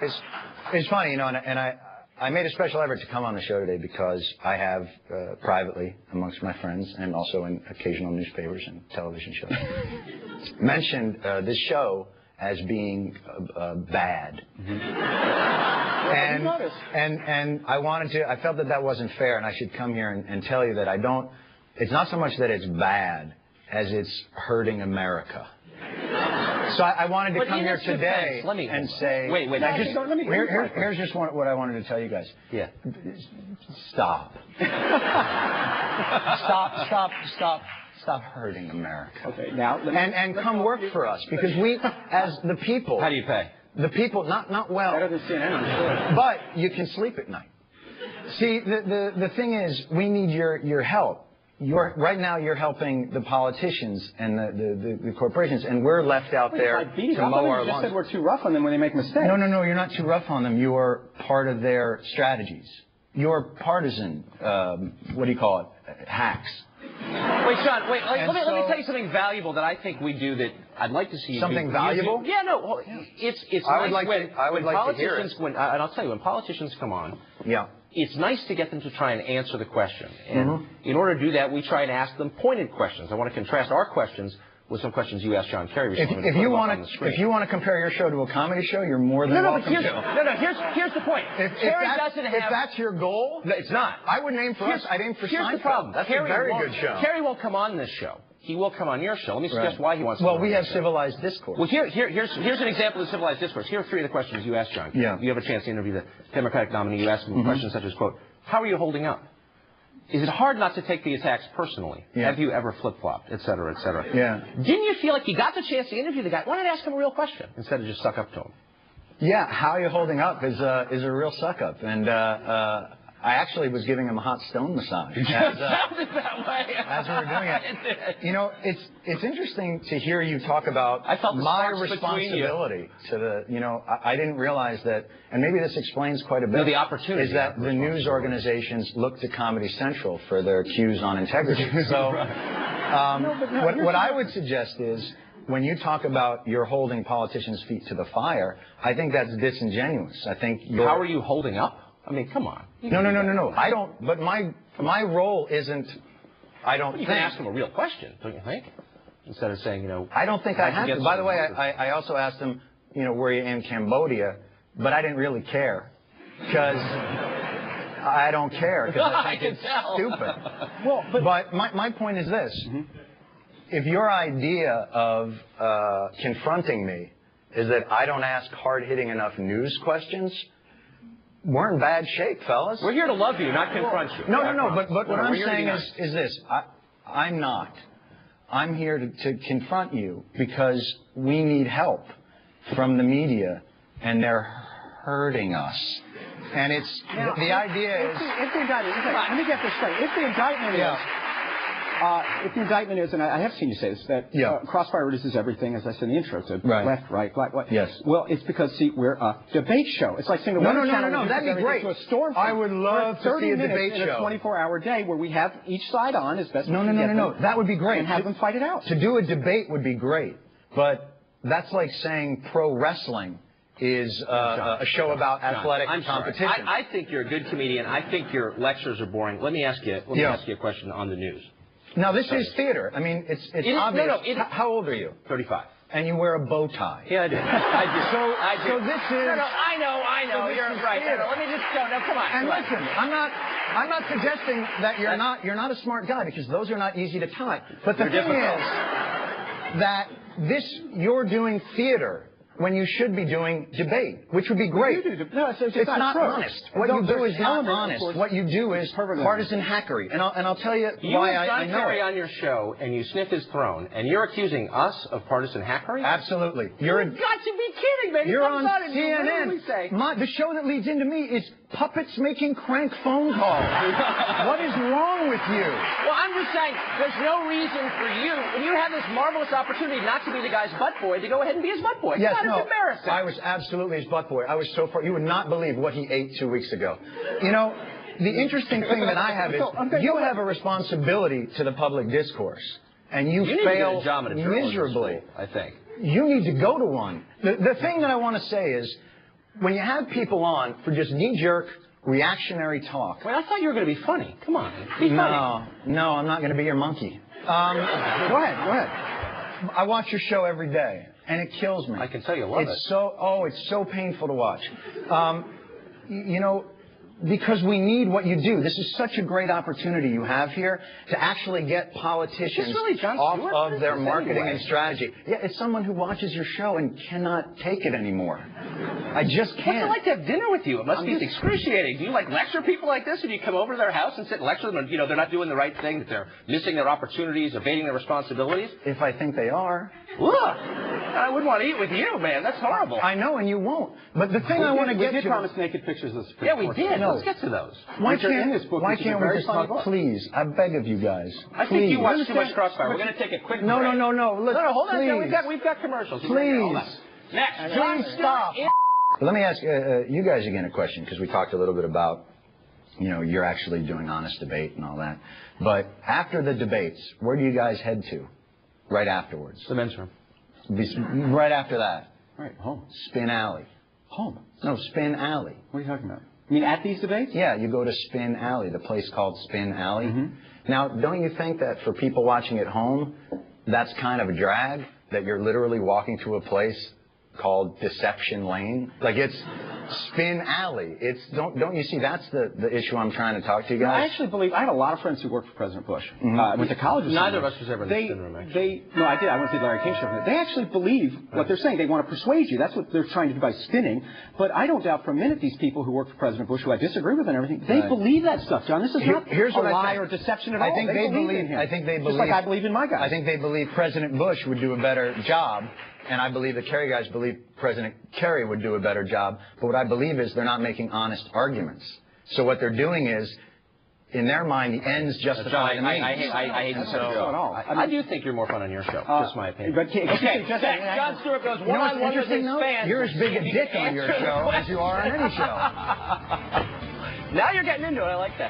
It's funny, you know, and I made a special effort to come on the show today because I have privately amongst my friends and also in occasional newspapers and television shows mentioned this show as being bad. And I felt that wasn't fair, and I should come here and tell you that it's not so much that it's bad as it's hurting America. So I wanted to come here today and say, here's just what I wanted to tell you guys. Yeah. Stop. Stop hurting America. Okay, now and come work for us, because we, as the people. How do you pay? The people, not well. That doesn't seem any. But you can sleep at night. See, the thing is, we need your help. Right now, you're helping the politicians and the corporations, and we're left out there to mow our lawns. You just said we're too rough on them when they make mistakes. No, you're not too rough on them. You're part of their strategies. You're partisan, what do you call it, hacks. Wait, John, wait, let me tell you something valuable that I think we do that I'd like to see you do. Something valuable? Yeah, no, it's I nice would like to hear it. And I'll tell you, when politicians come on, it's nice to get them to try and answer the question. And in order to do that, we try and ask them pointed questions. I want to contrast our questions with some questions you asked John Kerry recently. If you want to compare your show to a comedy show, you're more than welcome to. Here's the point. If that's your goal, it's not. I wouldn't aim for us. I'd aim for Seinfeld. Here's the problem. That's a very good show. Kerry won't come on this show. He will come on your show. Let me suggest why he wants to. Well, we have civilized discourse. Well, here's an example of civilized discourse. Here are three of the questions you asked, John. Yeah. You have a chance to interview the Democratic nominee. You ask him questions such as, quote, how are you holding up? Is it hard not to take the attacks personally? Yeah. Have you ever flip-flopped, et cetera, et cetera? Yeah. Didn't you feel like you got the chance to interview the guy? Why not ask him a real question instead of just suck up to him? Yeah, how are you holding up is a real suck-up. And I actually was giving him a hot stone massage as we were doing it. You know, it's interesting to hear you talk about my responsibility to the, you know, I didn't realize that, and maybe this explains quite a bit. No, the opportunity is that the news organizations look to Comedy Central for their cues on integrity. So what I would suggest is, when you talk about you're holding politicians' feet to the fire, I think that's disingenuous. I think how are you holding up? I mean, come on. No. I don't. But my role isn't. I don't. You can ask him a real question, don't you think? Instead of saying, you know. I don't think I have to. By the way, I also asked him, you know, were you in Cambodia? But I didn't really care, because I don't care, because I think it's stupid. Well, but my point is this: if your idea of confronting me is that I don't ask hard-hitting enough news questions, we're in bad shape, fellas. We're here to love you, not confront you. No. But what I'm saying is this. I'm not. I'm here to confront you because we need help from the media, and they're hurting us. And it's the idea is. If the indictment, let me get this straight. If the indictment is. If the indictment is, and I have seen you say this, that Crossfire reduces everything, as I said in the intro, to left, right, black, white. Yes. Well, it's because, see, we're a debate show. It's like saying the Weather Channel that'd be great. To a storm. I would love to see a debate show. In a 24-hour day where we have each side on as best we can get them. That would be great. And have them fight it out. To do a debate would be great, but that's like saying pro wrestling is a show about athletic competition. I think you're a good comedian. I think your lectures are boring. Let me ask you a question on the news. Now, this is theater. I mean, it's obvious. How old are you? 35. And you wear a bow tie. Yeah, I do. So this is. No, I know. You're right. Let me just go. No, come on. And listen, I'm not suggesting that you're not a smart guy, because those are not easy to tie. But the thing is that you're doing theater when you should be doing debate, which would be great. No, it's not honest. What you do is not honest. What you do is partisan hackery. And I'll tell you why I know it. You have John Kerry on your show, and you sniff his throne, and you're accusing us of partisan hackery? Absolutely. You've got to be kidding, man. You're on CNN. The show that leads into me is puppets making crank phone calls. What is wrong with you? Well, I'm just saying, there's no reason for you, when you have this marvelous opportunity not to be the guy's butt boy, to go ahead and be his butt boy. Yes, it's embarrassing. I was absolutely his butt boy. I was so far. You would not believe what he ate 2 weeks ago. You know, the interesting thing that I have is you have a responsibility to the public discourse, and you fail miserably. I think. You need to go to one. The thing that I want to say is, when you have people on for just knee-jerk, reactionary talk. Wait, I thought you were going to be funny. Come on. Be funny. No, I'm not going to be your monkey. Go ahead. I watch your show every day, and it kills me. I can tell you love it. It's so painful to watch. You know, because we need what you do. This is such a great opportunity you have here to actually get politicians off of their marketing and strategy. Yeah, it's someone who watches your show and cannot take it anymore. I just can't. What's it like to have dinner with you? It must be excruciating. Do you like lecture people like this? Or do you come over to their house and sit and lecture them? And, you know, they're not doing the right thing, that they're missing their opportunities, evading their responsibilities? If I think they are. Look, I wouldn't want to eat with you, man. That's horrible. I know, and you won't. But the thing I want to get to... We did promise naked pictures of the Supreme Court. Yeah, we did. No. Let's get to those. Why can't we just talk, please? I beg of you guys. I think you watch too much Crossfire. We're going to take a quick break. No. No, hold on. Please. We've got commercials. Please. Next. Please stop. Let me ask you guys again a question, because we talked a little bit about, you know, you're actually doing honest debate and all that. But after the debates, where do you guys head to right afterwards? The men's room. Right after that. Right, home. Spin Alley. Home? No, Spin Alley. What are you talking about? You mean at these debates? Yeah, you go to Spin Alley, the place called Spin Alley. Now, don't you think that for people watching at home, that's kind of a drag, that you're literally walking to a place called Deception Lane? Like, it's Spin Alley. It's don't you see, that's the issue I'm trying to talk to you guys. I actually believe, I had a lot of friends who worked for President Bush. I went to college with Neither of us was ever in the spin room, actually. No, I did. I went to the Larry King show. They actually believe what they're saying. They want to persuade you. That's what they're trying to do by spinning. But I don't doubt for a minute these people who work for President Bush, who I disagree with and everything, they believe that stuff, John. This is not a lie or deception at all. I think they believe just like I believe in my guys. I think they believe President Bush would do a better job. And I believe the Kerry guys believe President Kerry would do a better job. But what I believe is they're not making honest arguments. So what they're doing is, in their mind, the ends justify the means. I hate to say it at all. I do think you're more fun on your show. Just my opinion. Okay, Jon Stewart goes one-on-one with his fans. You're as big a dick on your show as you are on any show. Now you're getting into it. I like that.